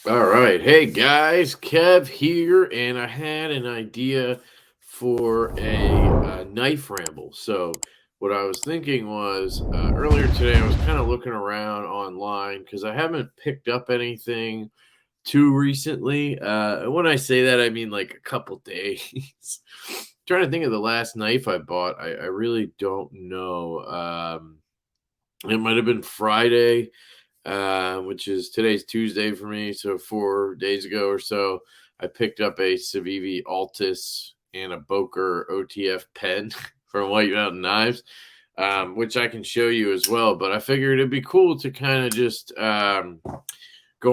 All right. Hey guys, Kev here, and I had an idea for a knife ramble. So, what I was thinking was earlier today, I was kind of looking around online because I haven't picked up anything too recently. And when I say that, I mean like a couple days. Trying to think of the last knife I bought. I really don't know. It might have been Friday, which is today's Tuesday for me. So 4 days ago or so, I picked up a Civivi Altus and a Boker OTF pen from White Mountain Knives, which I can show you as well. But I figured it'd be cool to kind of just go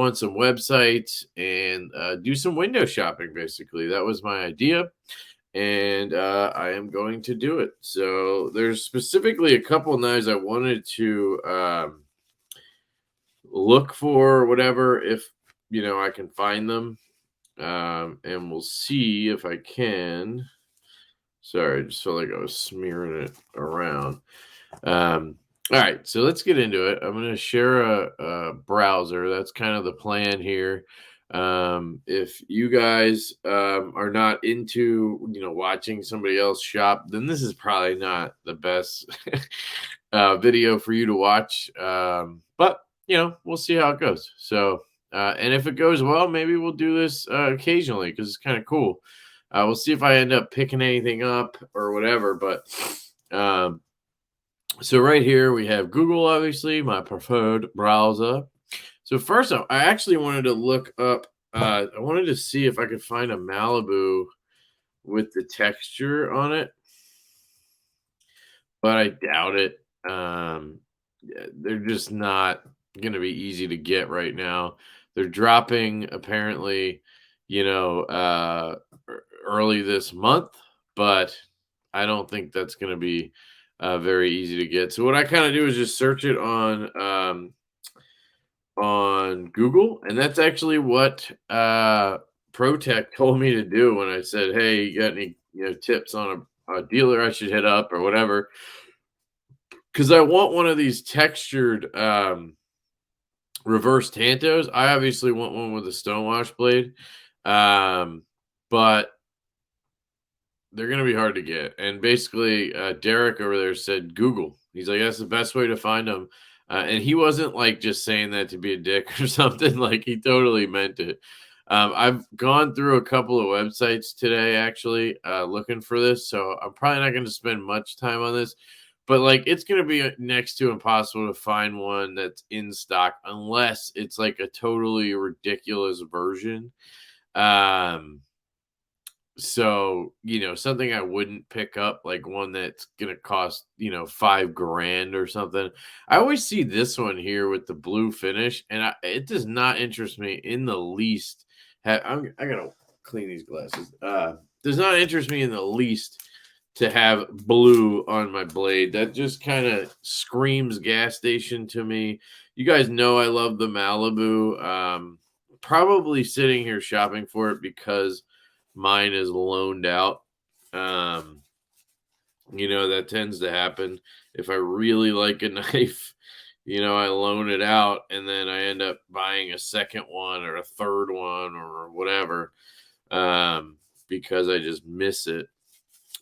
on some websites and do some window shopping. Basically, that was my idea. And I am going to do it. So there's specifically a couple knives I wanted to look for, whatever, if I can find them. And we'll see if I can. Sorry, I just felt like I was smearing it around. All right, so let's get into it. I'm going to share a browser. That's kind of the plan here. If you guys are not into watching somebody else shop, then this is probably not the best video for you to watch. But we'll see how it goes. So, and if it goes well, maybe we'll do this occasionally because it's kind of cool. We'll see if I end up picking anything up or whatever. But so right here we have Google, obviously my preferred browser. So first off, I actually wanted to look up. I wanted to see if I could find a Malibu with the texture on it, but I doubt it. They're just not going to be easy to get right now. They're dropping apparently, early this month, but I don't think that's going to be very easy to get. So what I kind of do is just search it on Google, and that's actually what Protec told me to do when I said, "Hey, you got any tips on a dealer I should hit up or whatever?" Because I want one of these textured reverse Tantos. I obviously want one with a stonewash blade, but they're going to be hard to get. And basically, Derek over there said Google. He's like, that's the best way to find them. And he wasn't like just saying that to be a dick or something. Like he totally meant it. I've gone through a couple of websites today, actually, looking for this. So I'm probably not going to spend much time on this. But like, it's going to be next to impossible to find one that's in stock unless it's like a totally ridiculous version. So, something I wouldn't pick up, like one that's going to cost, $5,000 or something. I always see this one here with the blue finish, and it does not interest me in the least. I got to clean these glasses. Does not interest me in the least to have blue on my blade. That just kind of screams gas station to me. You guys know I love the Malibu. Probably sitting here shopping for it because mine is loaned out. That tends to happen. If I really like a knife, I loan it out and then I end up buying a second one or a third one or whatever because I just miss it.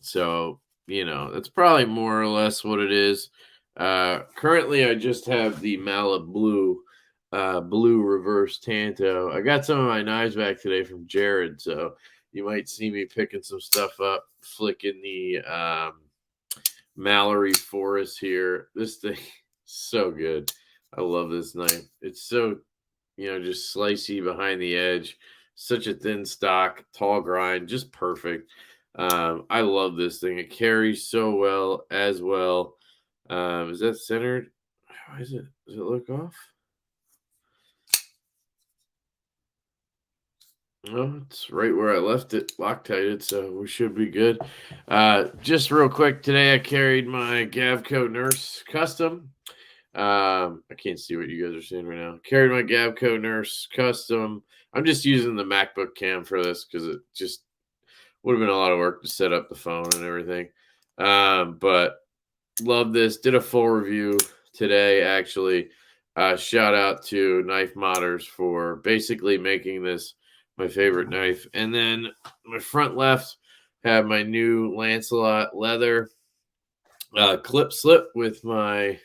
So, that's probably more or less what it is. Currently, I just have the Malibu blue reverse Tanto. I got some of my knives back today from Jared, so you might see me picking some stuff up, flicking the Mallory Forest here. This thing is so good. I love this knife. It's so, just slicey behind the edge. Such a thin stock, tall grind, just perfect. I love this thing. It carries so well as well. Is that centered? How is it? Does it look off? No, it's right where I left it, Loctited, so we should be good. Just real quick, today I carried my Gavco Nurse Custom. I can't see what you guys are seeing right now. Carried my Gavco Nurse Custom. I'm just using the MacBook cam for this because it just would have been a lot of work to set up the phone and everything. But love this. Did a full review today, actually. Shout out to Knife Modders for basically making this my favorite knife. And then my front left have my new Lancelot leather clip slip with my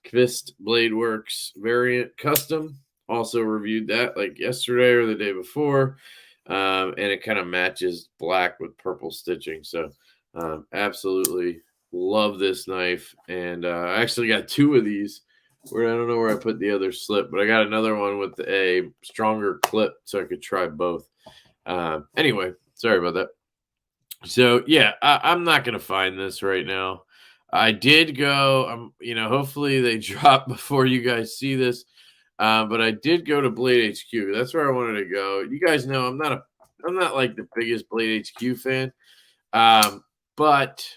Kvist Blade Works variant custom. Also reviewed that like yesterday or the day before. And it kind of matches black with purple stitching. So absolutely love this knife. And I actually got two of these. Where I don't know where I put the other slip, but I got another one with a stronger clip so I could try both. Anyway, sorry about that. So yeah, I'm not gonna find this right now. I did go. Hopefully they drop before you guys see this. But I did go to Blade HQ. That's where I wanted to go. You guys know I'm not like the biggest Blade HQ fan. But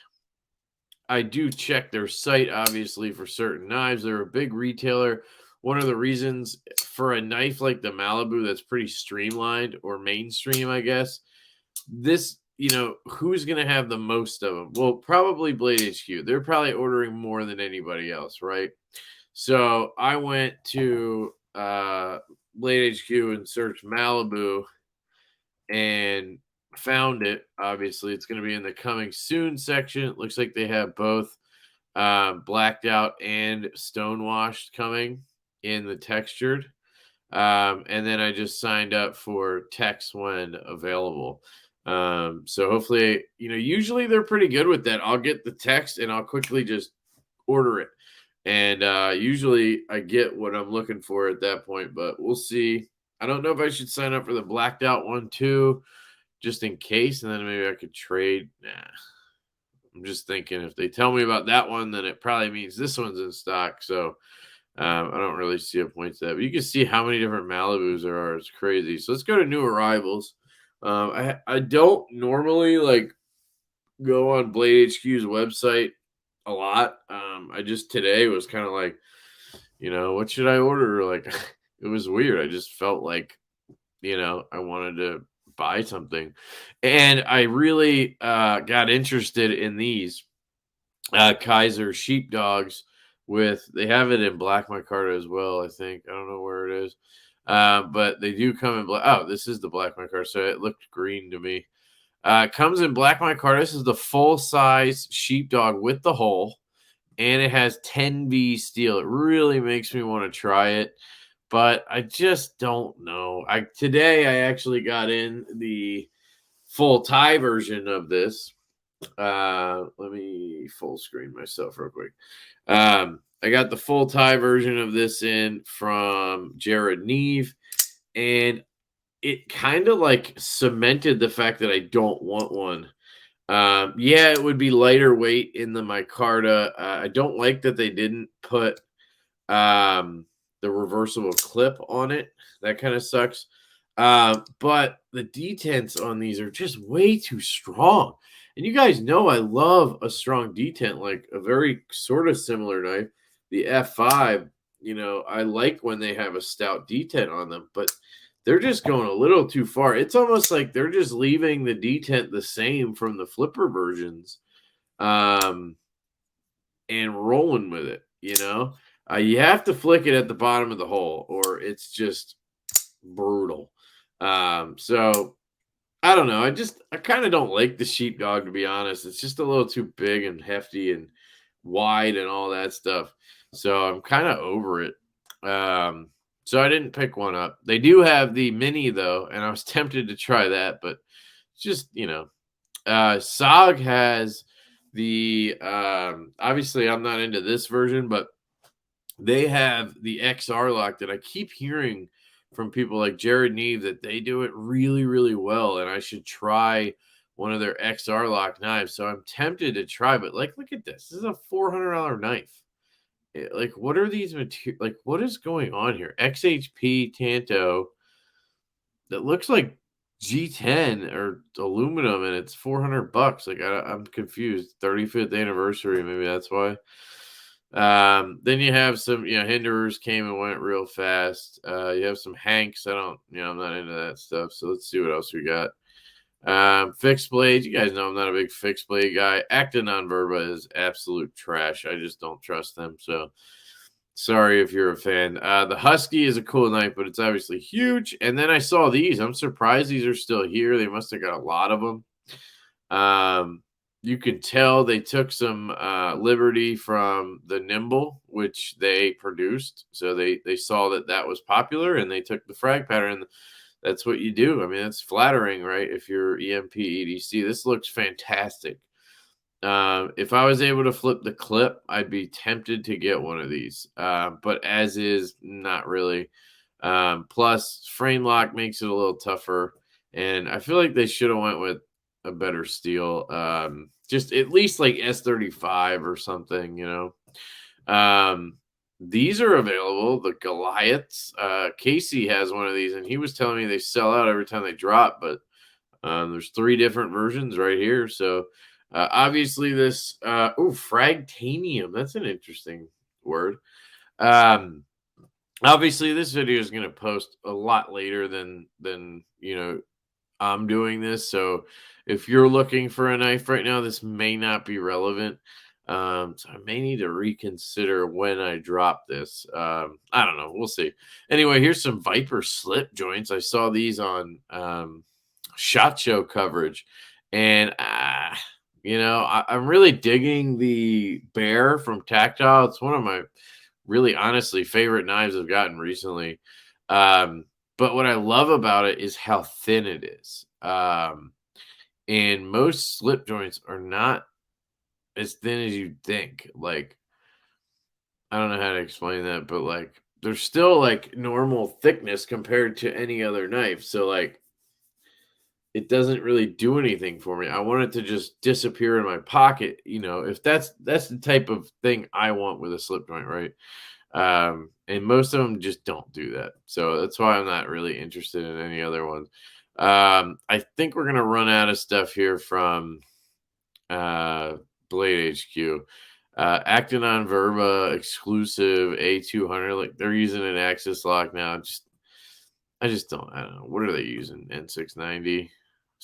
I do check their site, obviously, for certain knives. They're a big retailer. One of the reasons for a knife like the Malibu that's pretty streamlined or mainstream, I guess, this, who's going to have the most of them? Well, probably Blade HQ. They're probably ordering more than anybody else, right? So I went to Blade HQ and searched Malibu and found it. Obviously, it's going to be in the coming soon section. It looks like they have both blacked out and stonewashed coming in the textured. And then I just signed up for text when available. So hopefully, usually they're pretty good with that. I'll get the text and I'll quickly just order it. And usually I get what I'm looking for at that point, but we'll see. I don't know if I should sign up for the blacked out one too, just in case, and then maybe I could trade. Nah. I'm just thinking if they tell me about that one, then it probably means this one's in stock. So I don't really see a point to that. But you can see how many different Malibus there are. It's crazy. So let's go to new arrivals. I don't normally go on Blade HQ's website a lot. I just today was kind of like, what should I order? Like, it was weird. I just felt like, I wanted to buy something, and I really got interested in these Kizer Sheepdogs. They have it in black micarta as well. I think I don't know where it is, but they do come in black. Oh, this is the black micarta. So it looked green to me. It comes in black micarta. This is the full size sheepdog with the hole, and it has 10V steel. It really makes me want to try it, but I just don't know. Today I actually got in the full tie version of this. Let me full screen myself real quick. I got the full tie version of this in from Jared Neve, and it kind of cemented the fact that I don't want one. Yeah, it would be lighter weight in the micarta. I don't like that they didn't put the reversible clip on it. That kind of sucks. But the detents on these are just way too strong. And you guys know I love a strong detent, like a very sort of similar knife. The F5, I like when they have a stout detent on them, but they're just going a little too far. It's almost like they're just leaving the detent the same from the flipper versions and rolling with it, You have to flick it at the bottom of the hole or it's just brutal. So I don't know. I kind of don't like the sheepdog, to be honest. It's just a little too big and hefty and wide and all that stuff. So I'm kind of over it. So I didn't pick one up. They do have the mini though, and I was tempted to try that, but just, SOG has the, obviously I'm not into this version, but they have the XR Lock that I keep hearing from people like Jared Neve that they do it really, really well, and I should try one of their XR Lock knives. So I'm tempted to try, but look at this. This is a $400 knife. What are these materials? What is going on here? XHP Tanto that looks like G10 or aluminum, and it's $400. I'm confused. 35th anniversary, maybe that's why. Then you have some, Hinderers came and went real fast. You have some Hanks. I'm not into that stuff. So let's see what else we got. Fixed blades. You guys know I'm not a big fixed blade guy. Acta non verba is absolute trash. I just don't trust them. So Sorry if you're a fan. The Husky is a cool knife, but it's obviously huge. And then I saw these. I'm surprised these are still here. They must have got a lot of them. You can tell they took some liberty from the Nimble, which they produced. So they saw that that was popular, and they took the frag pattern. That's what you do. I mean, it's flattering, right? If you're EMP EDC, this looks fantastic. If I was able to flip the clip, I'd be tempted to get one of these. But as is, not really. Plus, frame lock makes it a little tougher, and I feel like they should have went with a better steel. Just at least like S35 or something, you know. These are available. The Goliaths. Casey has one of these, and he was telling me they sell out every time they drop. But there's 3 different versions right here. So obviously this. Frag Tanium. That's an interesting word. Obviously this video is going to post a lot later than you know I'm doing this. So if you're looking for a knife right now, this may not be relevant. So I may need to reconsider when I drop this. I don't know. We'll see. Anyway, here's some Viper slip joints. I saw these on SHOT Show coverage, and you know, I'm really digging the Bear from Tactile. It's one of my really honestly favorite knives I've gotten recently. But what I love about it is how thin it is. And most slip joints are not as thin as you'd think. Like, I don't know how to explain that, but like, they're still like normal thickness compared to any other knife. So, like, it doesn't really do anything for me. I want it to just disappear in my pocket. You know, if that's the type of thing I want with a slip joint, right? And most of them just don't do that. So that's why I'm not really interested in any other ones. I think we're gonna run out of stuff here from Blade HQ. Actinon Verba exclusive A200. Like they're using an Axis lock now. I don't know. What are they using? N690.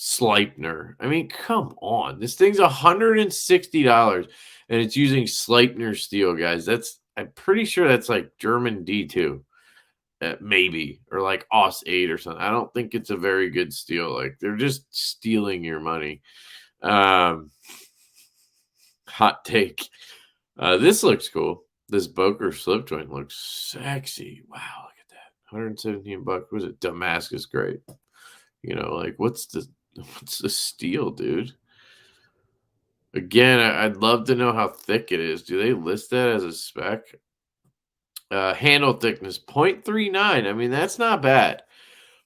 Sleipner. I mean, come on. This thing's $160 and it's using Sleipner steel, guys. I'm pretty sure that's like German D2. Maybe, or like OS 8 or something. I don't think it's a very good steel. Like they're just stealing your money. Hot take. This looks cool. This Boker slip joint looks sexy. Wow, look at that. 117 bucks. Was it Damascus grade? You know, like what's the steel, dude? Again, I'd love to know how thick it is. Do they list that as a spec? Handle thickness 0.39. I mean, that's not bad.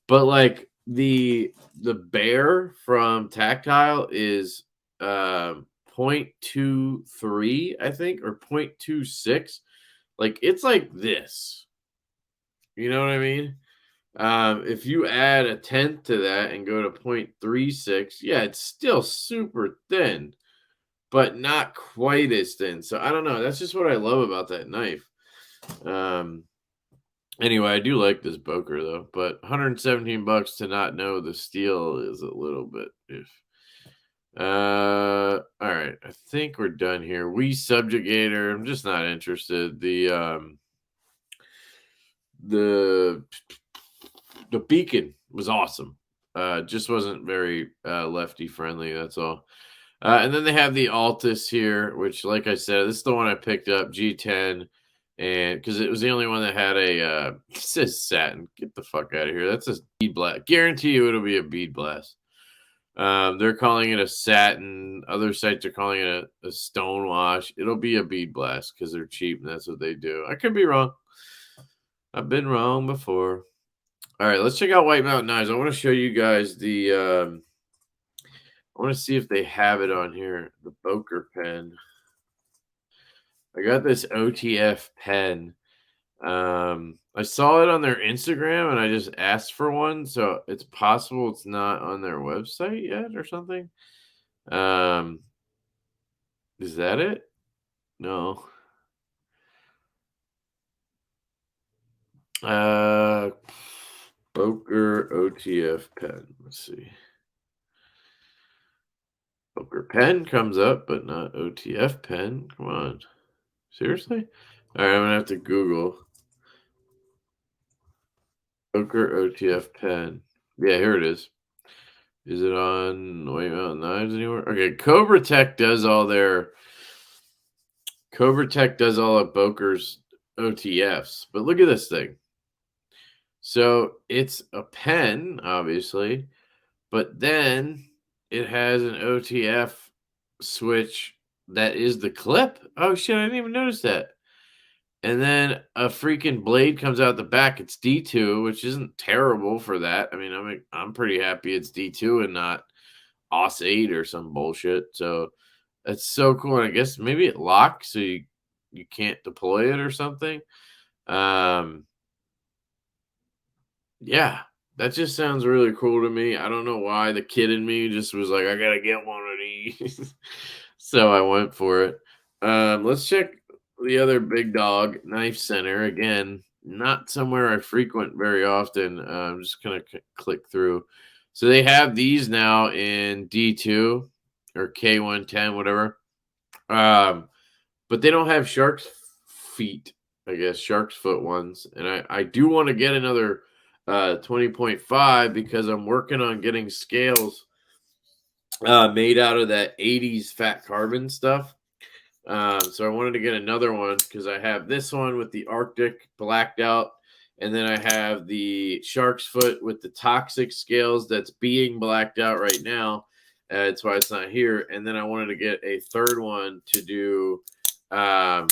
But like the Bear from Tactile is 0.23, I think, or 0.26. Like it's like this. You know what I mean? If you add a tenth to that and go to 0.36, yeah, it's still super thin, but not quite as thin. So I don't know. That's just what I love about that knife. Anyway, I do like this Boker though, but 117 bucks to not know the steel is a little bit if. All right, I think we're done here. We Subjugator. I'm just not interested. The Beacon was awesome. Just wasn't very lefty friendly. That's all. And then they have the Altus here, which, like I said, this is the one I picked up, G10, and because it was the only one that had a it says satin. Get the fuck out of here. That's a bead blast. Guarantee you it'll be a bead blast. They're calling it a satin. Other sites are calling it a stone wash. It'll be a bead blast because they're cheap and that's what they do. I could be wrong. I've been wrong before. All right, let's check out White Mountain Knives. I want to show you guys the. I want to see if they have it on here. The Boker pen. I got this OTF pen. I saw it on their Instagram and I just asked for one, so it's possible it's not on their website yet or something. Is that it? No. Boker OTF pen. Let's see. Boker pen comes up, but not OTF pen. Come on. Seriously? All right, I'm gonna have to Google Poker OTF pen. Yeah, here it is. Is it on White Mountain Knives anywhere? Okay, Cobra Tech does all of Boker's OTFs. But look at this thing. So it's a pen, obviously, but then it has an OTF switch that is the clip. Oh shit, I didn't even notice that. And then a freaking blade comes out the back. It's D2, which isn't terrible for that. I mean, I'm pretty happy it's D2 and not OS 8 or some bullshit. So that's so cool. And I guess maybe it locks so you can't deploy it or something. Um, yeah, that just sounds really cool to me. I don't know why the kid in me just was like, I gotta get one of these. So I went for it. Let's check the other big dog, Knife Center. Again, not somewhere I frequent very often. I'm just gonna click through. So they have these now in D2 or K110, whatever. But they don't have shark's feet, I guess, shark's foot ones. And I do want to get another 20.5 because I'm working on getting scales made out of that 80s fat carbon stuff. So I wanted to get another one because I have this one with the Arctic blacked out. And then I have the shark's foot with the toxic scales that's being blacked out right now. That's why it's not here. And then I wanted to get a third one to do um,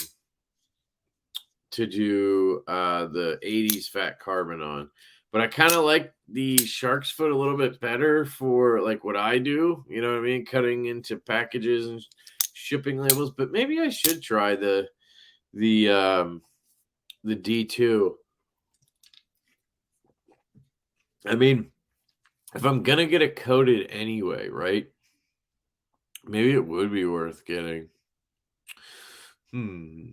the 80s fat carbon on. But I kind of like the shark's foot a little bit better for like what I do. You know what I mean? Cutting into packages and shipping labels. But maybe I should try the D2. I mean, if I'm gonna get it coated anyway, right? Maybe it would be worth getting. Hmm.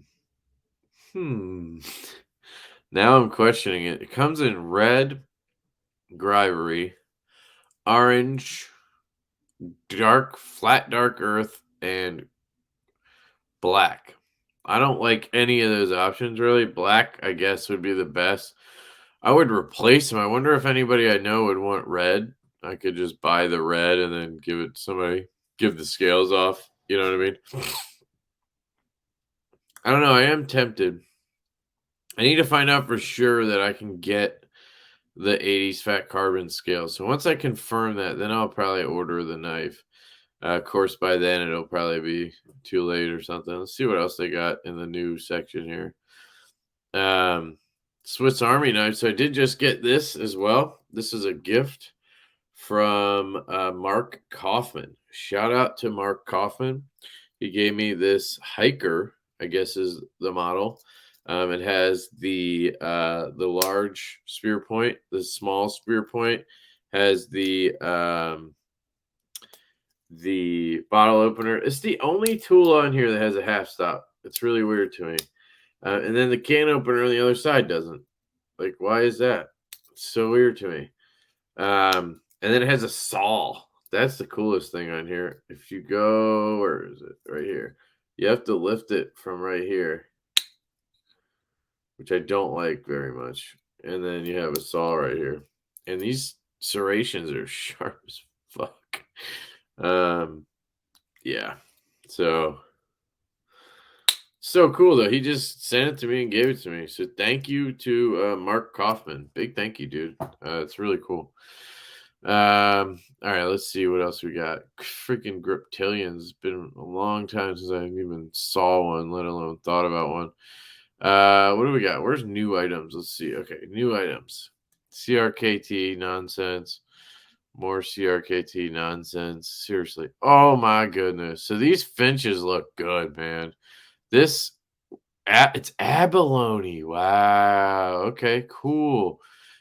Now I'm questioning it. It comes in red, Grivery, orange, dark earth, and black. I don't like any of those options really. Black, I guess, would be the best. I would replace them. I wonder if anybody I know would want red. I could just buy the red and then give it to somebody, give the scales off. You know what I mean? I don't know. I am tempted. I need to find out for sure that I can get the 80s fat carbon scale. So once I confirm that, then I'll probably order the knife. Of course, by then it'll probably be too late or something. Let's see what else they got in the new section here. Swiss Army knife. So I did just get this as well. This is a gift from Mark Kaufman. Shout out to Mark Kaufman. He gave me this hiker, I guess is the model. It has the large spear point, the small spear point, has the bottle opener. It's the only tool on here that has a half stop. It's really weird to me. And then the can opener on the other side doesn't. Like, why is that? It's so weird to me. And then it has a saw. That's the coolest thing on here. If you go, where is it? Right here. You have to lift it from right here, which I don't like very much. And then you have a saw right here. And these serrations are sharp as fuck. Yeah. So cool though. He just sent it to me and gave it to me. So thank you to Mark Kaufman. Big thank you, dude. It's really cool. All right, let's see what else we got. Freaking Griptilians. It's been a long time since I even saw one, let alone thought about one. What do we got? Where's new items? Let's see. Okay, new items. CRKT nonsense. More CRKT nonsense. Seriously. Oh my goodness. So these finches look good, man. This it's abalone. Wow. Okay, cool.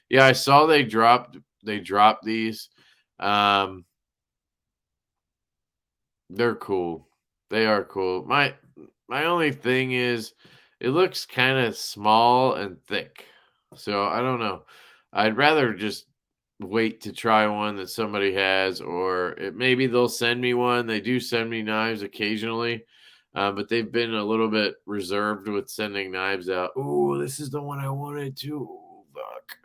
Yeah, I saw they dropped these. They're cool. They are cool. My only thing is it looks kind of small and thick. So I don't know. I'd rather just wait to try one that somebody has, or maybe they'll send me one. They do send me knives occasionally. But they've been a little bit reserved with sending knives out. Ooh, this is the one I wanted to. Fuck.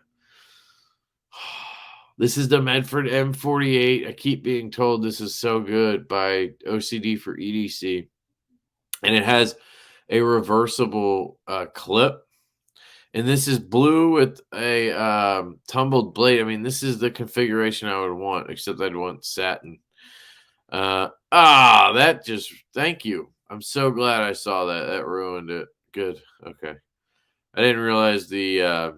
This is the Medford M48. I keep being told this is so good by OCD for EDC. And it has a reversible clip. And this is blue with a tumbled blade. I mean, this is the configuration I would want, except I'd want satin. That just, thank you. I'm so glad I saw that. That ruined it. Good. Okay. I didn't realize the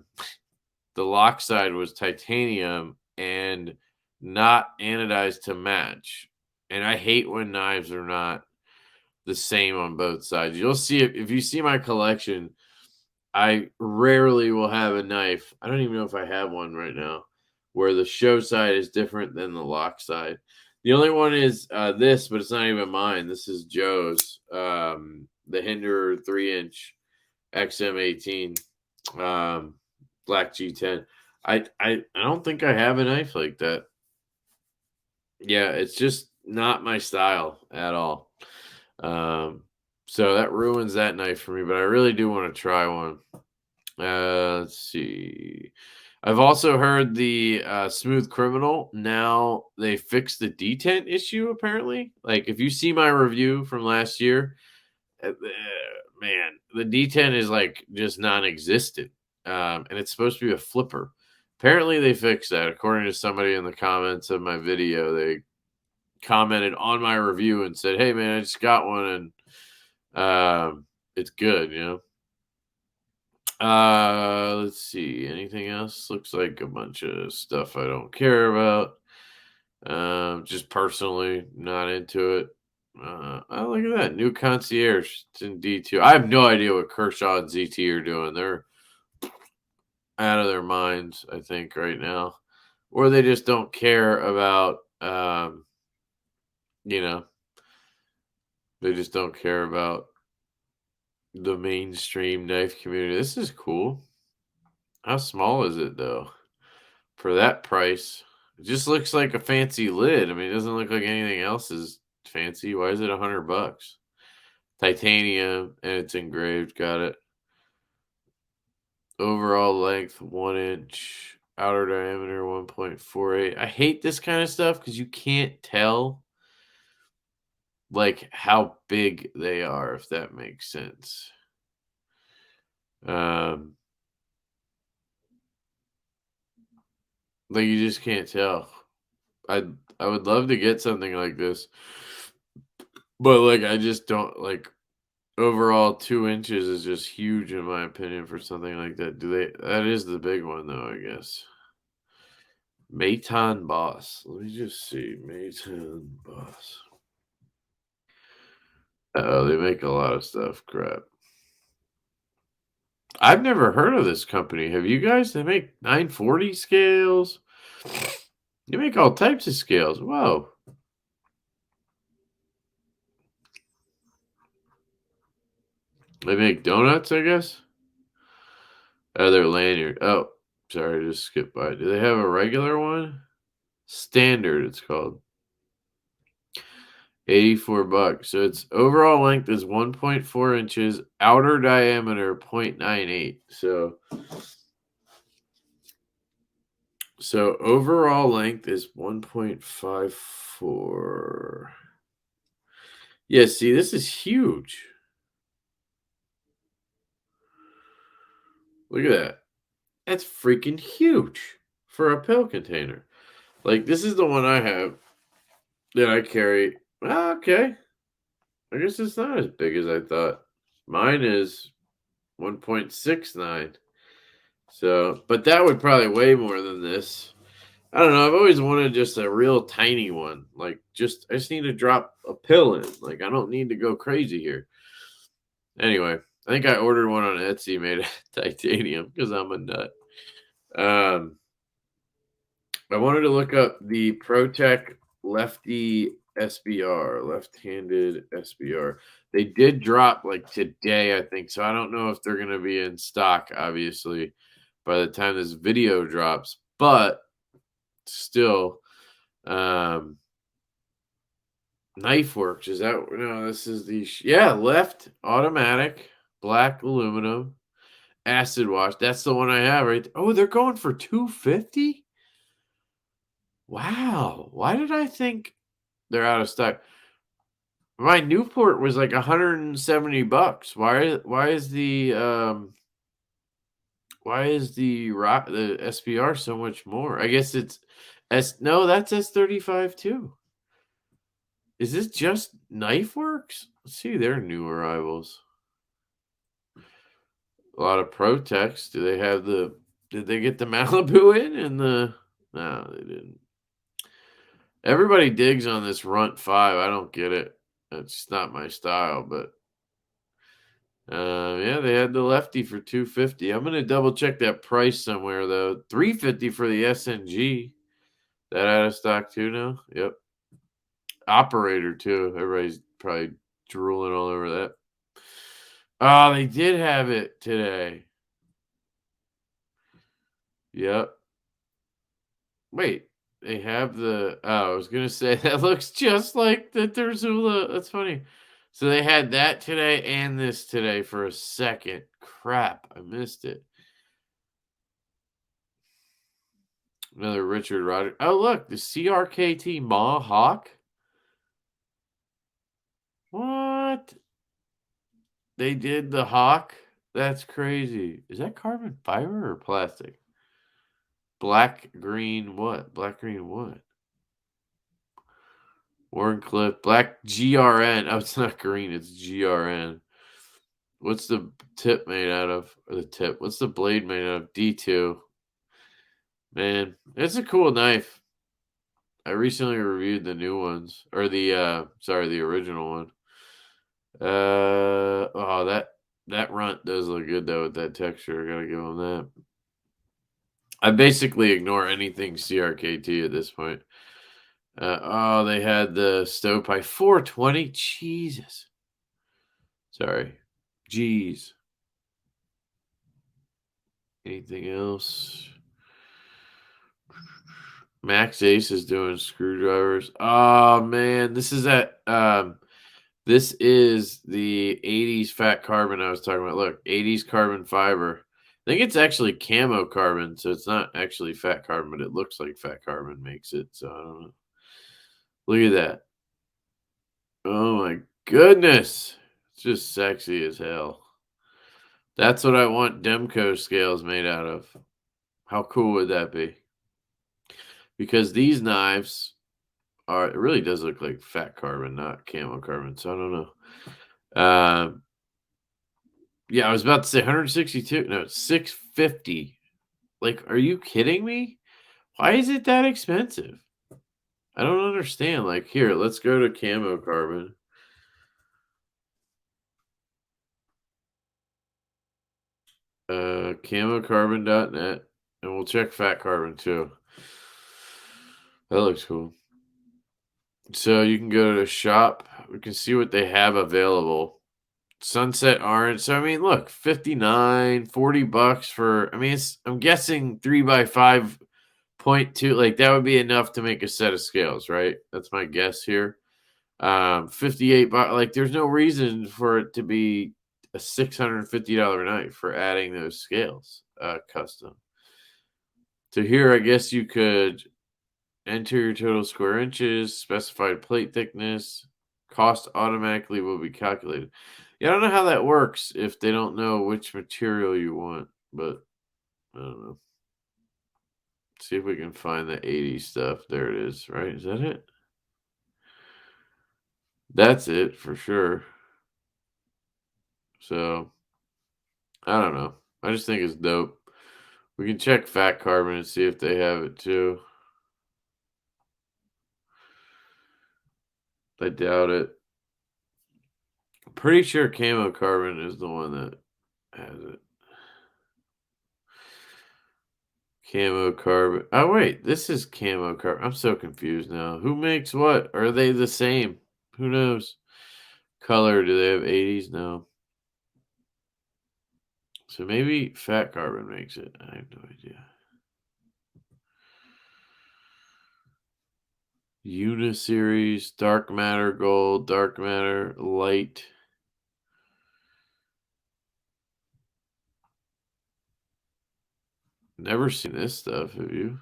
lock side was titanium and not anodized to match. And I hate when knives are not the same on both sides. You'll see it if you see my collection. I rarely will have a knife. I don't even know if I have one right now where the show side is different than the lock side. The only one is this, but it's not even mine. This is Joe's, the Hinder 3-inch XM18 Black G10. I don't think I have a knife like that. Yeah, it's just not my style at all. So that ruins that knife for me, but I really do want to try one. Let's see. I've also heard the Smooth Criminal. Now they fixed the detent issue, apparently. Like, if you see my review from last year, man, the detent is like just non-existent. And it's supposed to be a flipper. Apparently they fixed that. According to somebody in the comments of my video, they commented on my review and said, "Hey man, I just got one and it's good, you know." Let's see. Anything else? Looks like a bunch of stuff I don't care about. Just personally not into it. Oh, look at that. New concierge. It's in D2. I have no idea what Kershaw and ZT are doing. They're out of their minds, I think, right now. Or they just don't care about you know, they just don't care about the mainstream knife community. This is cool. How small is it though? For that price, it just looks like a fancy lid. I mean, it doesn't look like anything else is fancy. Why is it $100? Titanium and it's engraved. Got it. Overall length 1 inch. Outer diameter 1.48. I hate this kind of stuff because you can't tell like how big they are, if that makes sense. Like you just can't tell. I would love to get something like this, but like I just don't like. Overall, 2 inches is just huge in my opinion for something like that. That is the big one though, I guess. Maton Boss. Let me just see. Maton Boss. Oh, they make a lot of stuff. Crap. I've never heard of this company. Have you guys? They make 940 scales. They make all types of scales. Whoa. They make donuts, I guess. Oh, their lanyard. Oh, sorry, I just skipped by. Do they have a regular one? Standard, it's called. $84. So its overall length is 1.4 inches, outer diameter 0.98. So overall length is 1.54. Yeah, see, this is huge. Look at that. That's freaking huge for a pill container. Like, this is the one I have that I carry. Okay. I guess it's not as big as I thought. Mine is 1.69. So, but that would probably weigh more than this. I don't know. I've always wanted just a real tiny one. Like, I just need to drop a pill in. Like, I don't need to go crazy here. Anyway, I think I ordered one on Etsy made of titanium because I'm a nut. I wanted to look up the Protec Lefty SBR, left-handed SBR. They did drop like today, I think. So I don't know if they're going to be in stock, obviously, by the time this video drops. But still, Knife Works. Is that no? This is the yeah, left automatic, black aluminum, acid wash. That's the one I have right. Oh, they're going for 250. Wow. Why did I think they're out of stock? My Newport was like 170 bucks. Why is the SPR so much more? I guess it's S no, that's S35 too. Is this just Knife Works? Let's see their new arrivals. A lot of Protecs. Did they get the Malibu in and the no, they didn't. Everybody digs on this Runt 5. I don't get it. It's not my style, but yeah, they had the lefty for 250. I'm gonna double check that price somewhere though. 350 for the SNG. That out of stock too now? Yep. Operator too. Everybody's probably drooling all over that. Oh, they did have it today. Yep. Wait, they have the oh, I was gonna say that looks just like the Terzula. That's funny. So they had that today and this today for a second. Crap, I missed it. Another Richard Rodgers. Oh, look, the CRKT Ma Hawk. What? They did the Hawk? That's crazy. Is that carbon fiber or plastic? Black, green, what? Black, green, what? Warncliffe, black GRN. Oh, it's not green, it's GRN. What's the tip made out of? Or the tip. What's the blade made out of? D2. Man, it's a cool knife. I recently reviewed the new ones. Or the original one. Oh, that runt does look good though with that texture. I gotta give them that. I basically ignore anything CRKT at this point. Oh, they had the stovepipe 420. Jesus. Sorry. Jeez. Anything else? Max Ace is doing screwdrivers. Oh man, this is the 80s fat carbon I was talking about. Look, 80s carbon fiber. I think it's actually camo carbon, so it's not actually fat carbon, but it looks like fat carbon makes it. So I don't know. Look at that. Oh my goodness. It's just sexy as hell. That's what I want Demco scales made out of. How cool would that be? Because these knives it really does look like fat carbon, not camo carbon. So I don't know. Yeah, I was about to say 162. No, it's 650. Like, are you kidding me? Why is it that expensive? I don't understand. Like, here, let's go to camo carbon. Camocarbon.net, and we'll check fat carbon too. That looks cool. So you can go to the shop. We can see what they have available. Sunset orange. So I mean, look, 59, 40 bucks for I'm guessing 3x5.2. Like that would be enough to make a set of scales, right? That's my guess here. 58 bucks. Like there's no reason for it to be a $650 knife for adding those scales custom. So here I guess you could enter your total square inches, specified plate thickness, cost automatically will be calculated. Yeah, I don't know how that works if they don't know which material you want, but I don't know. See if we can find the 80 stuff. There it is, right? Is that it? That's it for sure. So, I don't know. I just think it's dope. We can check fat carbon and see if they have it too. I doubt it. I'm pretty sure camo carbon is the one that has it. Camo carbon. Oh, wait. This is camo carbon. I'm so confused now. Who makes what? Are they the same? Who knows? Color. Do they have 80s? No. So maybe fat carbon makes it. I have no idea. Uniseries, dark matter gold, dark matter light. Never seen this stuff, have you?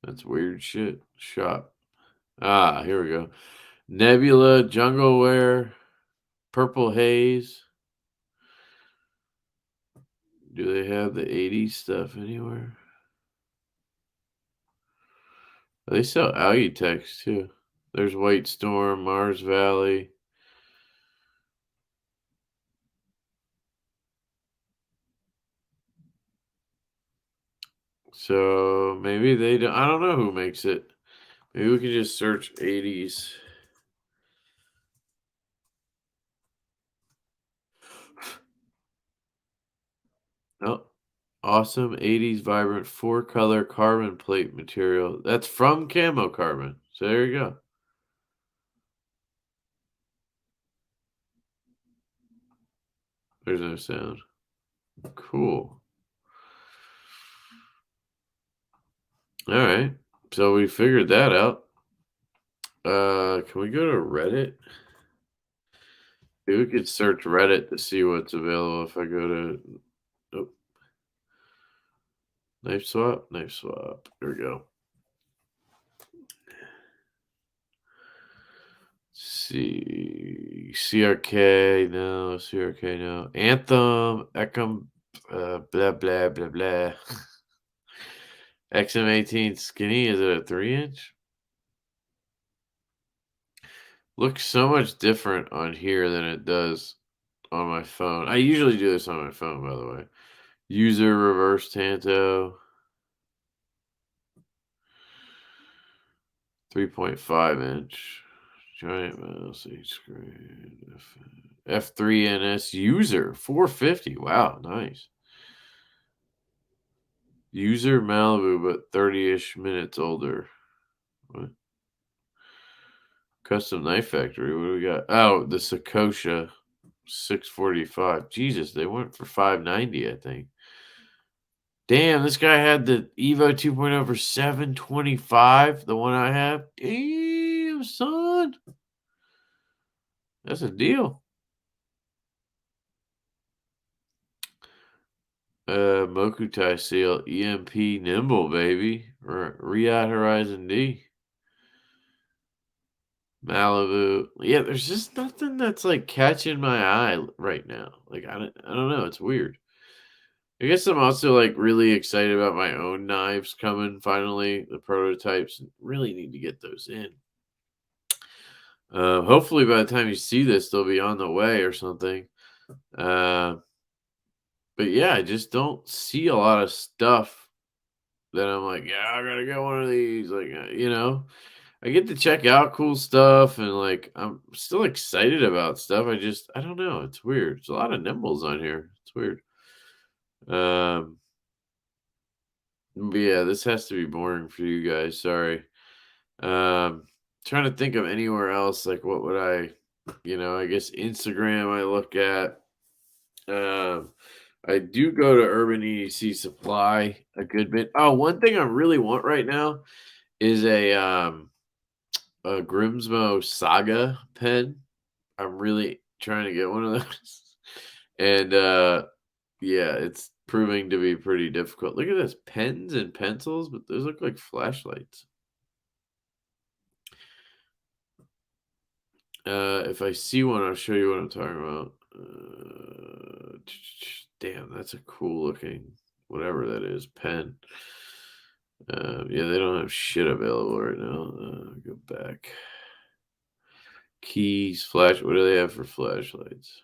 That's weird shit. Shop. Ah, here we go. Nebula, jungle wear, purple haze. Do they have the 80s stuff anywhere? They sell Alutechs too. There's White Storm, Mars Valley. So maybe they don't. I don't know who makes it. Maybe we could just search 80s. Oh, awesome 80s vibrant 4-color carbon plate material. That's from Camo Carbon. So there you go. There's no sound. Cool. All right. So we figured that out. Can we go to Reddit? Maybe we could search Reddit to see what's available if I go to oh, knife swap, knife swap. There we go. See CRK, no, CRK, no. Anthem, Ecom, blah blah blah blah. XM18 skinny, is it a 3-inch? Looks so much different on here than it does on my phone. I usually do this on my phone, by the way. User reverse Tanto. 3.5-inch. Giant mouse, H screen. F3NS user 450. Wow, nice. User Malibu, but 30-ish minutes older. What? Custom Knife Factory. What do we got? Oh, the Sakosha 645. Jesus, they went for 590, I think. Damn, this guy had the Evo 2.0 for 725, the one I have. Damn, son. That's a deal. Mokutai Seal EMP Nimble, baby. Riyadh Horizon D. Malibu. Yeah, there's just nothing that's like catching my eye right now. Like I don't know, it's weird. I guess I'm also like really excited about my own knives coming finally, the prototypes. Really need to get those in. Hopefully by the time you see this, they'll be on the way or something. Uh, but yeah, I just don't see a lot of stuff that I'm like, yeah, I gotta get one of these. Like, I get to check out cool stuff and like I'm still excited about stuff. I don't know. It's weird. There's a lot of nimbles on here. It's weird. Um, but yeah, this has to be boring for you guys. Sorry. Trying to think of anywhere else. Like, what would I guess Instagram I look at. Um, I do go to Urban EDC Supply a good bit. Oh, one thing I really want right now is a Grimsmo Saga pen. I'm really trying to get one of those. And yeah, it's proving to be pretty difficult. Look at this, pens and pencils, but those look like flashlights. If I see one, I'll show you what I'm talking about. Damn, that's a cool looking whatever that is, pen. Yeah, they don't have shit available right now. Go back. Keys, flash. What do they have for flashlights?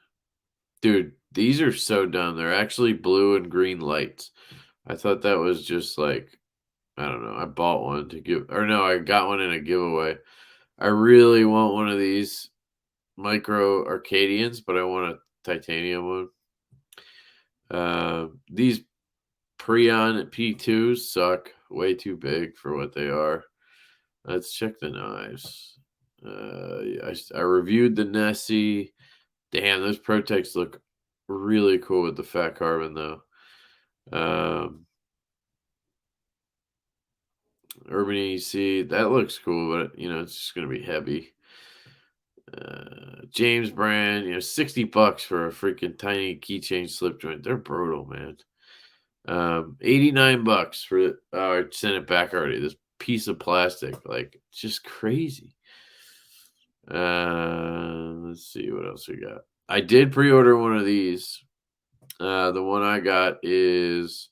Dude, these are so dumb. They're actually blue and green lights. I thought that was just like, I don't know. I bought one to give, or no, I got one in a giveaway. I really want one of these micro Arcadians, but I want a titanium one. These Preon P2s suck. Way too big for what they are. Let's check the knives. I reviewed the Nessie. Damn, those Protecs look really cool with the fat carbon, though. Urban EDC. That looks cool, but it's just gonna be heavy. James brand, $60 for a freaking tiny keychain slip joint. They're brutal, man. $89 for I sent it back already. This piece of plastic, like, it's just crazy. Let's see what else we got. I did pre-order one of these. The one I got is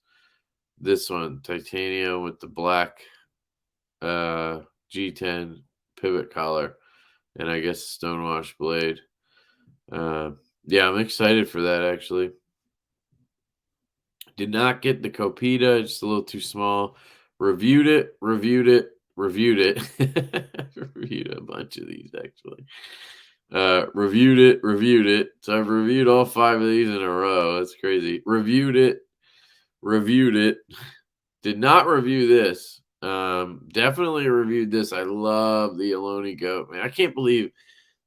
this one, titanium with the black G10 pivot collar, and I guess stonewash blade. Yeah, I'm excited for that, actually. Did not get the Copita, just a little too small. Reviewed it. Reviewed a bunch of these, actually. Reviewed it. So I've reviewed all 5 of these in a row. That's crazy. Reviewed it. Did not review this. Definitely reviewed this. I love the abalone goat, man. I can't believe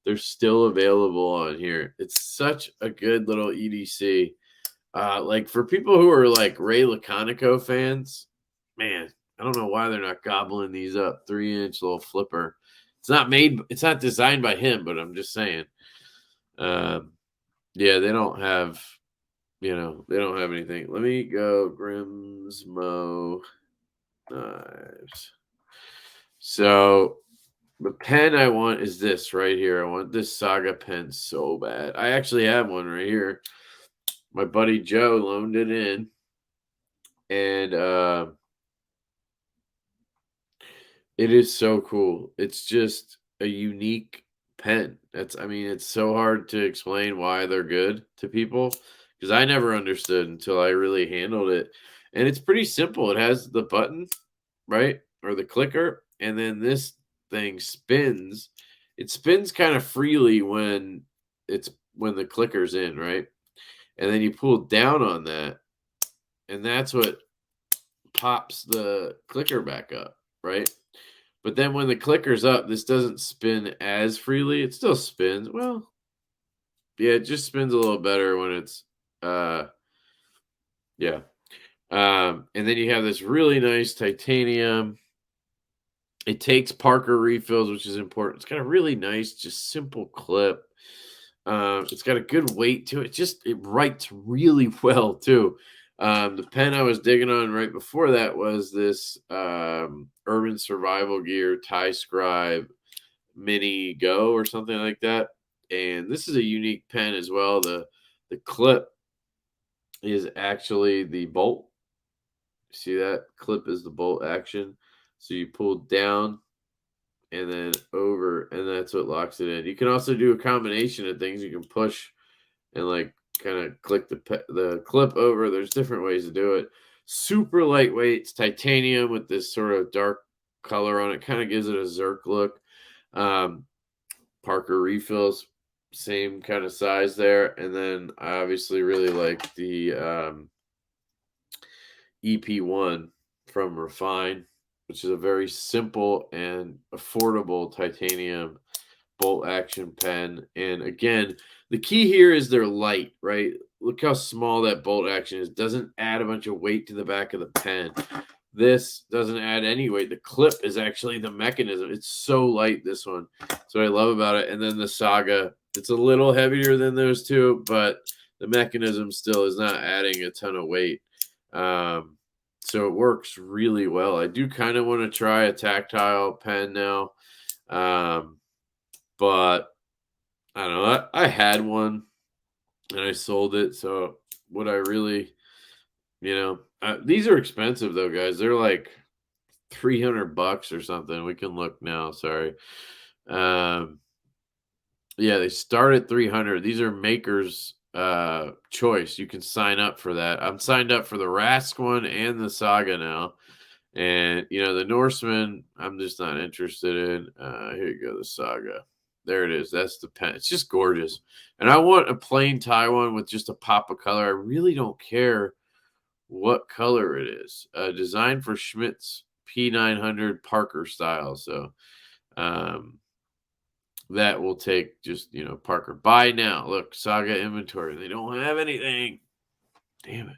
they're still available on here. It's such a good little EDC. Like, for people who are like Ray Laconico fans, man, I don't know why they're not gobbling these up. 3-inch little flipper. It's not designed by him, but I'm just saying. Yeah, they don't have anything. Let me go Grimsmo knives. So the pen I want is this right here. I want this Saga pen so bad. I actually have one right here. My buddy Joe loaned it in, and it is so cool. It's just a unique pen. It's so hard to explain why they're good to people, because I never understood until I really handled it. And it's pretty simple. It has the button, right? Or the clicker, and then this thing spins. It spins kind of freely when the clicker's in, right? And then you pull down on that, and that's what pops the clicker back up, right? But then when the clicker's up, this doesn't spin as freely. It still spins. Well, yeah, it just spins a little better when it's yeah. And then you have this really nice titanium. It takes Parker refills, which is important. It's got a really nice, just simple clip. It's got a good weight to it. It writes really well too. The pen I was digging on right before that was this Urban Survival Gear Tie Scribe Mini Go or something like that. And this is a unique pen as well. The clip is actually the bolt. See that clip is the bolt action. So you pull down and then over, and that's what locks it in. You can also do a combination of things. You can push and like kind of click the clip over. There's different ways to do it. Super lightweight. It's titanium with this sort of dark color on it. Kind of gives it a Zerk look. Parker refills, same kind of size there. And then I obviously really like the EP1 from Refine, which is a very simple and affordable titanium bolt action pen. And again, the key here is they're light, right? Look how small that bolt action is. Doesn't add a bunch of weight to the back of the pen. This doesn't add any weight. The clip is actually the mechanism. It's so light, this one. That's what I love about it. And then the Saga, it's a little heavier than those two, but the mechanism still is not adding a ton of weight. So it works really well. I do kind of want to try a tactile pen now. But I don't know. I had one and I sold it. So would I really, these are expensive though, guys. They're like $300 or something. We can look now. Sorry. Yeah, they start at 300. These are makers choice. You can sign up for that. I'm signed up for the Rask one and the Saga now. And the Norseman, I'm just not interested in. Here you go, the Saga. There it is. That's the pen. It's just gorgeous. And I want a plain tie one with just a pop of color. I really don't care what color it is. Designed for Schmidt's P900 Parker style. So that will take just, Parker. Buy now. Look, Saga inventory. They don't have anything. Damn it.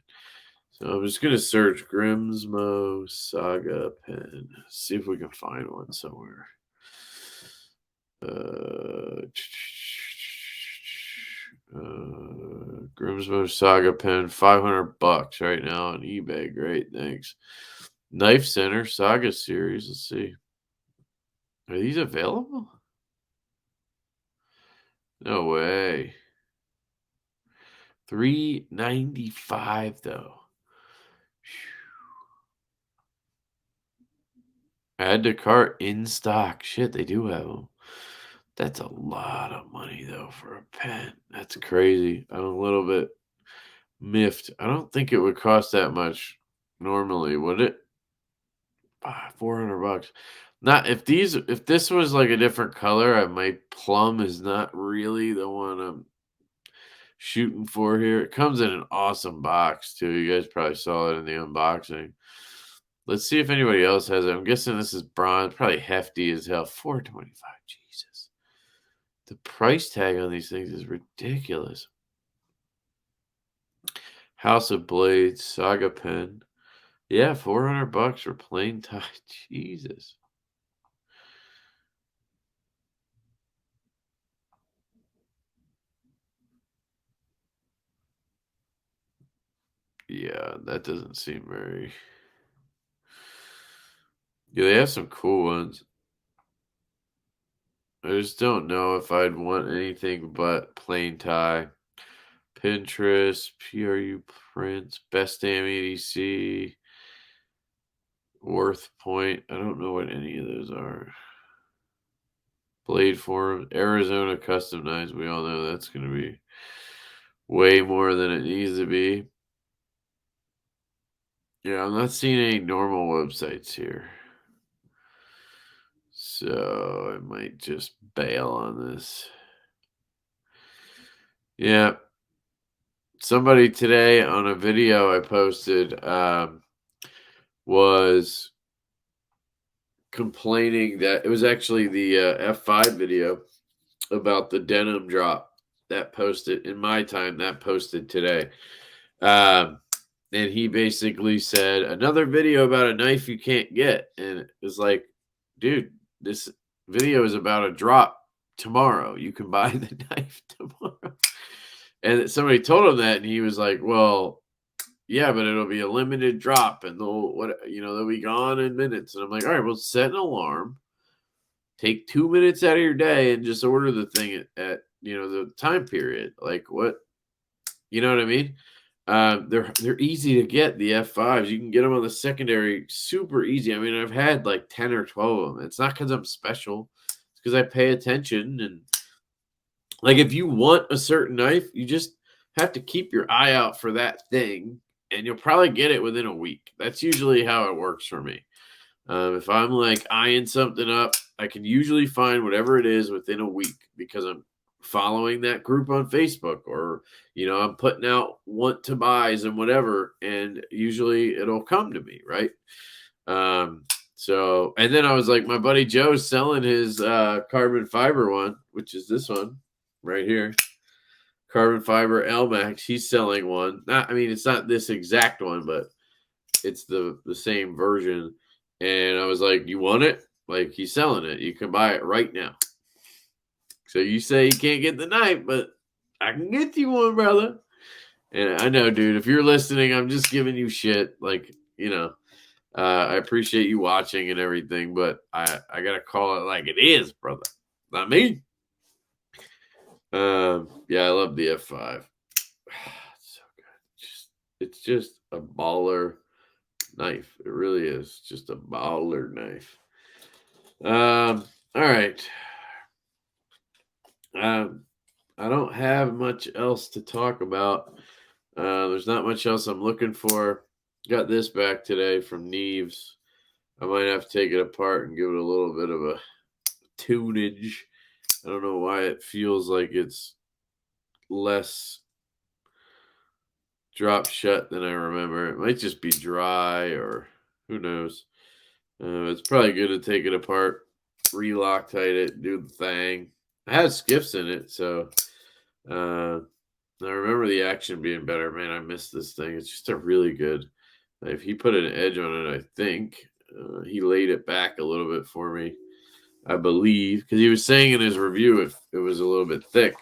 So I'm just gonna search Grimsmo Saga Pen. See if we can find one somewhere. Grimsmo Saga Pen, $500 right now on eBay. Great, thanks. Knife Center Saga series. Let's see. Are these available? No way. $395 though. Add to cart in stock. Shit, they do have them. That's a lot of money though for a pen. That's crazy. I'm a little bit miffed. I don't think it would cost that much normally, would it? $400. Not if this was like a different color, my plum is not really the one I'm shooting for here. It comes in an awesome box too. You guys probably saw it in the unboxing. Let's see if anybody else has it. I'm guessing this is bronze, probably hefty as hell. $425. Jesus. The price tag on these things is ridiculous. House of Blades, Saga Pen. Yeah, $400 for plain tie. Jesus. Yeah, that doesn't seem very. Yeah, they have some cool ones. I just don't know if I'd want anything but plain tie. Pinterest, PRU prints, best damn EDC, Worth Point. I don't know what any of those are. Blade Form, Arizona Custom Knives. We all know that's going to be way more than it needs to be. Yeah, I'm not seeing any normal websites here. So I might just bail on this. Yeah. Somebody today on a video I posted was complaining that it was actually the F5 video about the denim drop that posted in my time that posted today. And he basically said another video about a knife you can't get. And it was like, dude, this video is about a drop tomorrow. You can buy the knife tomorrow. And somebody told him that, and he was like, well, yeah, but it'll be a limited drop and they'll be gone in minutes. And I'm like, all right, well, set an alarm. Take 2 minutes out of your day and just order the thing at the time period. Like what, you know what I mean? They're easy to get, the F5s. You can get them on the secondary super easy. I mean, I've had like 10 or 12 of them. It's not because I'm special. It's because I pay attention. And like if you want a certain knife, you just have to keep your eye out for that thing and you'll probably get it within a week. That's usually how it works for me. If I'm like eyeing something up, I can usually find whatever it is within a week because I'm following that group on Facebook, or I'm putting out want to buys and whatever, and usually it'll come to me, right? So and then I was like, my buddy Joe's selling his carbon fiber one, which is this one right here. Carbon fiber LMAX. He's selling one. It's not this exact one, but it's the same version. And I was like, you want it? Like, he's selling it. You can buy it right now. So you say you can't get the knife, but I can get you one, brother. And I know, dude, if you're listening, I'm just giving you shit. Like, I appreciate you watching and everything, but I got to call it like it is, brother. Not me. Yeah, I love the F5. It's so good. It's just a baller knife. It really is just a baller knife. All right. I don't have much else to talk about. There's not much else I'm looking for. Got this back today from Neves. I might have to take it apart and give it a little bit of a tunage. I don't know why it feels like it's less drop shut than I remember. It might just be dry, or who knows. It's probably good to take it apart, re-Loctite it, do the thing. It has skiffs in it, so I remember the action being better. Man, I missed this thing. It's just a really good knife. He put an edge on it, I think. He laid it back a little bit for me, I believe, because he was saying in his review it was a little bit thick.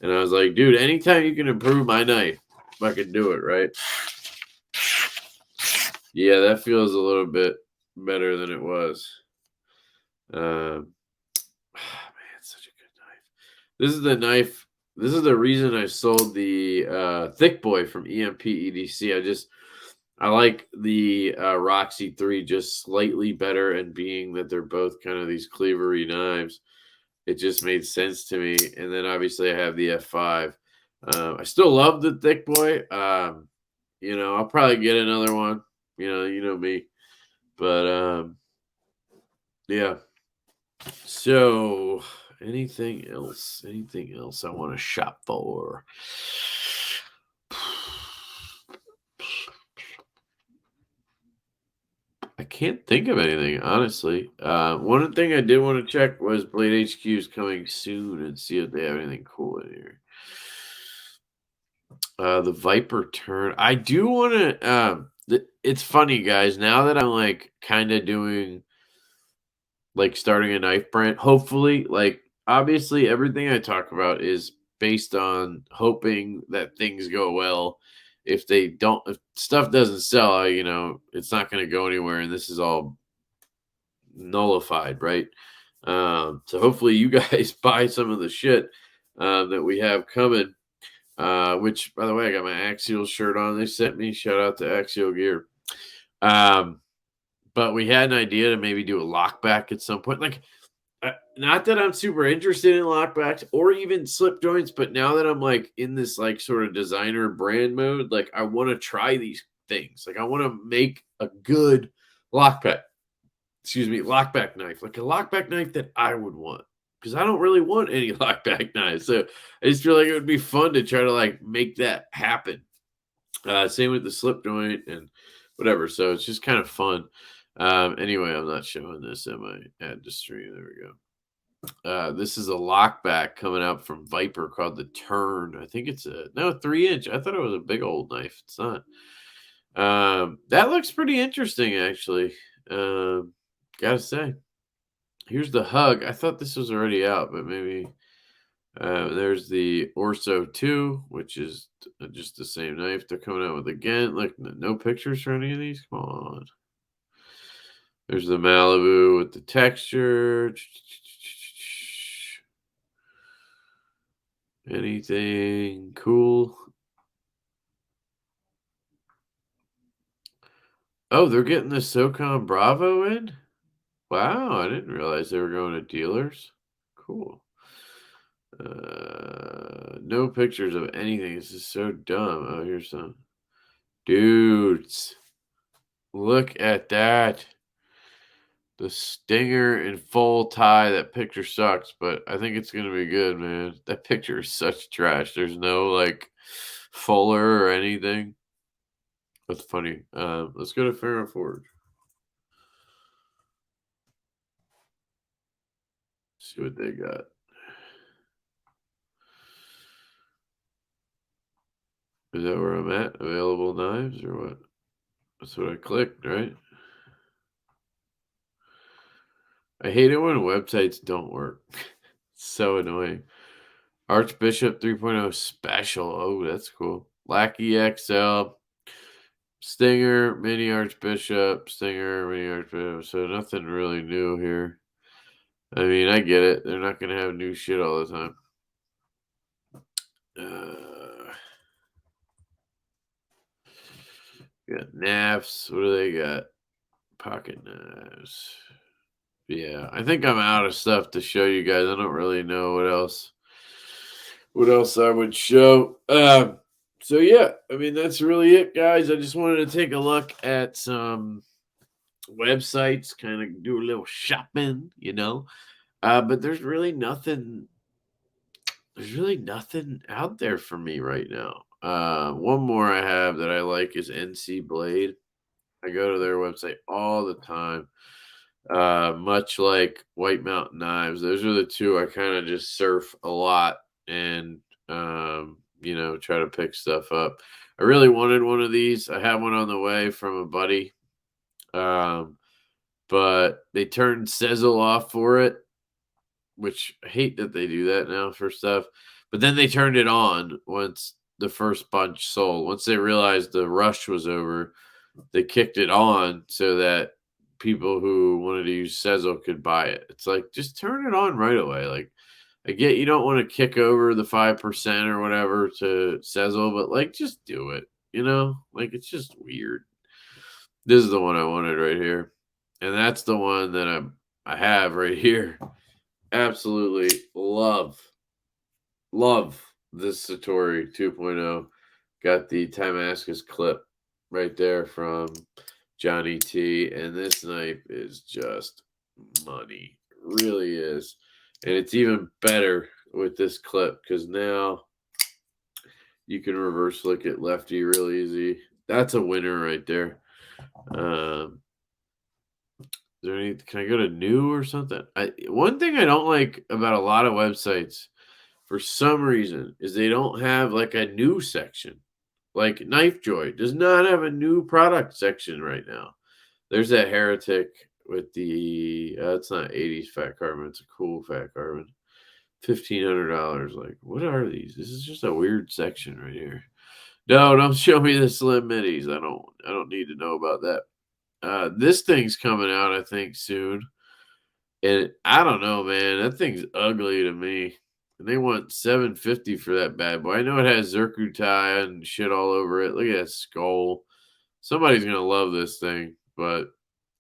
And I was like, dude, anytime you can improve my knife, I can do it, right? Yeah, that feels a little bit better than it was. Man, it's such a good knife. This is the knife. This is the reason I sold the Thick Boy from EMP EDC. I like the Roxy 3 just slightly better, and being that they're both kind of these cleavery knives, it just made sense to me. And then obviously I have the F5. I still love the Thick Boy. I'll probably get another one. You know me. But yeah. So anything else? Anything else I want to shop for? I can't think of anything, honestly. One thing I did want to check was Blade HQ is coming soon and see if they have anything cool in here. The Viper turn. I do want to. It's funny, guys. Now that I'm like kind of doing like starting a knife brand, hopefully, like obviously everything I talk about is based on hoping that things go well. If they don't, if stuff doesn't sell, it's not going to go anywhere, and this is all nullified, right? So hopefully you guys buy some of the shit that we have coming. Which, by the way, I got my Axial shirt on. They sent me. Shout out to Axial Gear. But we had an idea to maybe do a lockback at some point. Like, not that I'm super interested in lockbacks or even slip joints, but now that I'm like in this like sort of designer brand mode, like I want to try these things. Like I want to make a good lockback. Lockback knife, like a lockback knife that I would want, because I don't really want any lockback knives. So I just feel like it would be fun to try to like make that happen. Same with the slip joint and whatever. So it's just kind of fun. Anyway, I'm not showing this in my ad to stream. There we go. This is a lockback coming out from Viper called the Turn. I think it's 3-inch. I thought it was a big old knife. It's not. That looks pretty interesting, actually. Gotta say. Here's the Hug. I thought this was already out, but maybe. There's the Orso 2, which is just the same knife they're coming out with again. Like, no pictures for any of these? Come on. There's the Malibu with the texture. Anything cool? Oh, they're getting the SOCOM Bravo in? Wow, I didn't realize they were going to dealers. Cool. No pictures of anything. This is so dumb. Oh, here's some. Dudes, look at that. The Stinger in full tie. That picture sucks, but I think it's going to be good, man. That picture is such trash. There's no, like, fuller or anything. That's funny. Let's go to Farrah Forge. See what they got. Is that where I'm at? Available knives or what? That's what I clicked, right? I hate it when websites don't work. It's so annoying. Archbishop 3.0 special. Oh, that's cool. Lackey XL. Stinger, mini Archbishop, Stinger, mini Archbishop. So nothing really new here. I mean, I get it. They're not going to have new shit all the time. Got NAFs. What do they got? Pocket knives. Yeah, I think I'm out of stuff to show you guys. I don't really know what else. What else I would show? So yeah, I mean that's really it, guys. I just wanted to take a look at some websites, kind of do a little shopping, But there's really nothing. There's really nothing out there for me right now. One more I have that I like is NC Blade. I go to their website all the time. Much like White Mountain Knives, those are the two I kind of just surf a lot, and you know, try to pick stuff up. I really wanted one of these. I had one on the way from a buddy, but they turned Sezzle off for it, which I hate that they do that now for stuff. But then they turned it on once the first bunch sold. Once they realized the rush was over, they kicked it on so that people who wanted to use Sezzle could buy it. It's like, just turn it on right away. Like, I get you don't want to kick over the 5% or whatever to Sezzle, but like, just do it. You know, like, it's just weird. This is the one I wanted right here, and that's the one that I have right here. Absolutely love this Satori 2.0. Got the Damascus clip right there from Johnny T, and this knife is just money. It really is. And it's even better with this clip because now you can reverse look at lefty real easy. That's a winner right there. Is there any? Can I go to new or something? One thing I don't like about a lot of websites, for some reason, is they don't have like a new section. Like Knife Joy does not have a new product section right now. There's that Heretic with the it's not 80s fat carbon, it's a cool fat carbon. $1,500. Like, what are these? This is just a weird section right here. No, don't show me the slim minis. I don't need to know about that. This thing's coming out, I think, soon. And I don't know, man. That thing's ugly to me. And they want $750 for that bad boy. I know it has Zircutai and shit all over it. Look at that skull. Somebody's gonna love this thing, but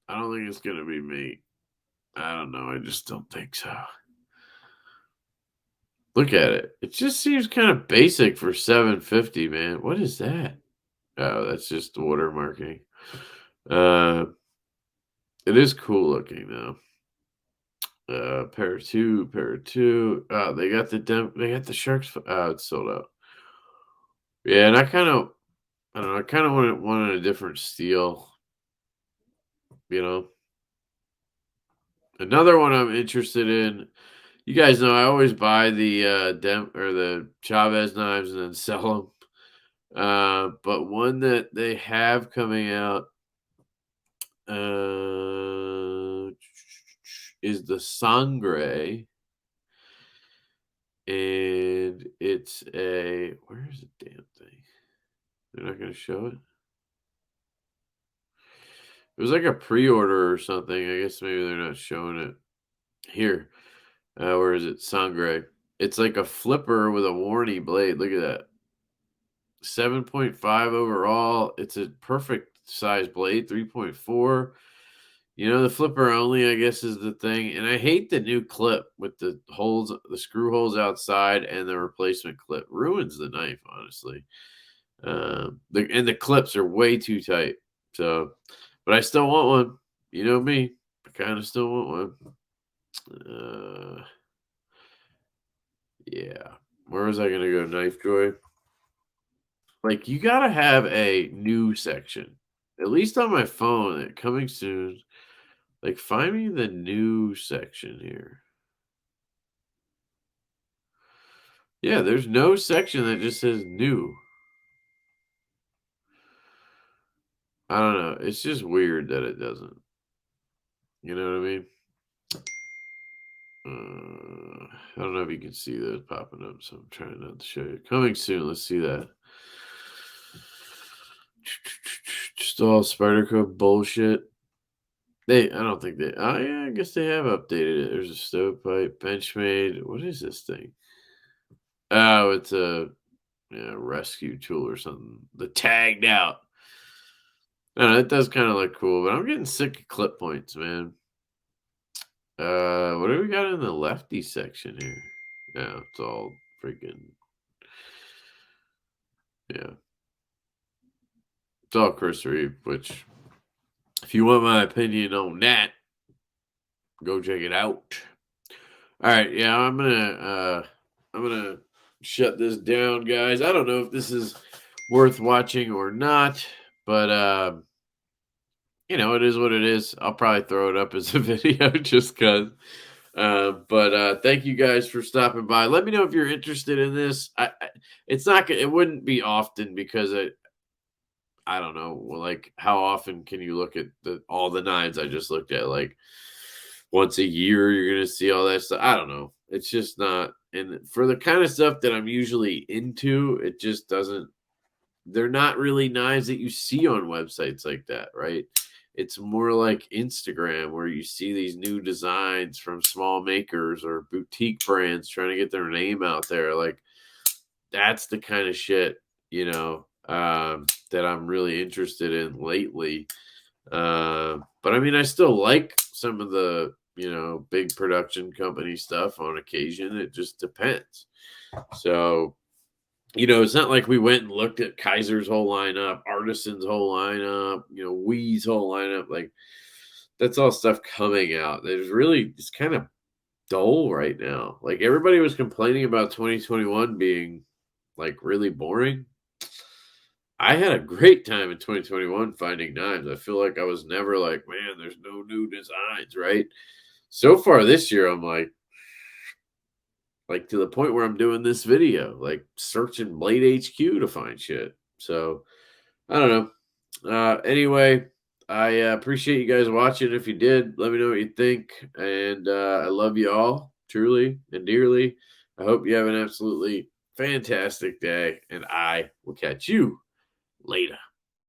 I don't think it's gonna be me. I don't know. I just don't think so. Look at it. It just seems kind of basic for $750, man. What is that? Oh, that's just watermarking. It is cool looking though. Pair two. Oh, they got the sharks. Oh, it's sold out. Yeah, and I don't know. I kind of wanted a different steel. You know, another one I'm interested in. You guys know I always buy the the Chavez knives and then sell them. But one that they have coming out is the Sangre. And it's where's the damn thing? They're not going to show it. It was like a pre-order or something. I guess maybe they're not showing it here. Where is it? Sangre. It's like a flipper with a warny blade. Look at that. 7.5 overall. It's a perfect size blade. 3.4. You know, the flipper only, I guess, is the thing. And I hate the new clip with the holes, the screw holes outside and the replacement clip. Ruins the knife, honestly. And the clips are way too tight. So, but I still want one. You know me. I kind of still want one. Yeah. Where was I going to go? Knife Joy? Like, you got to have a new section. At least on my phone. Coming soon. Like, find me the new section here. Yeah, there's no section that just says new. I don't know. It's just weird that it doesn't. You know what I mean? I don't know if you can see those popping up, so I'm trying not to show you. Coming soon. Let's see that. Just all Spyderco bullshit. I don't think they. Oh yeah, I guess they have updated it. There's a stovepipe, Benchmade. What is this thing? Oh, it's a rescue tool or something. The tagged out. No, it does kind of look cool, but I'm getting sick of clip points, man. What do we got in the lefty section here? Yeah, it's all freaking. Yeah. It's all Chris Reeve, which, if you want my opinion on that, go check it out. All right, yeah, I'm gonna shut this down, guys. I don't know if this is worth watching or not, but you know, it is what it is. I'll probably throw it up as a video just because But thank you guys for stopping by. Let me know if you're interested in this. It's not. It wouldn't be often because I don't know. Well, like, how often can you look at all the knives I just looked at? Like once a year, you're gonna see all that stuff. I don't know. It's just not. And for the kind of stuff that I'm usually into, it just doesn't. They're not really knives that you see on websites like that, right? It's more like Instagram where you see these new designs from small makers or boutique brands trying to get their name out there. Like that's the kind of shit, that I'm really interested in lately. But I mean, I still like some of the, big production company stuff on occasion. It just depends. So, it's not like we went and looked at Kizer's whole lineup, Artisan's whole lineup, Wee's whole lineup. Like that's all stuff coming out. It's kind of dull right now. Like everybody was complaining about 2021 being like really boring. I had a great time in 2021 finding knives. I feel like I was never like, man, there's no new designs, right? So far this year, I'm like to the point where I'm doing this video, like searching Blade HQ to find shit. So I don't know. Anyway, I appreciate you guys watching. If you did, let me know what you think. And I love you all truly and dearly. I hope you have an absolutely fantastic day, and I will catch you later.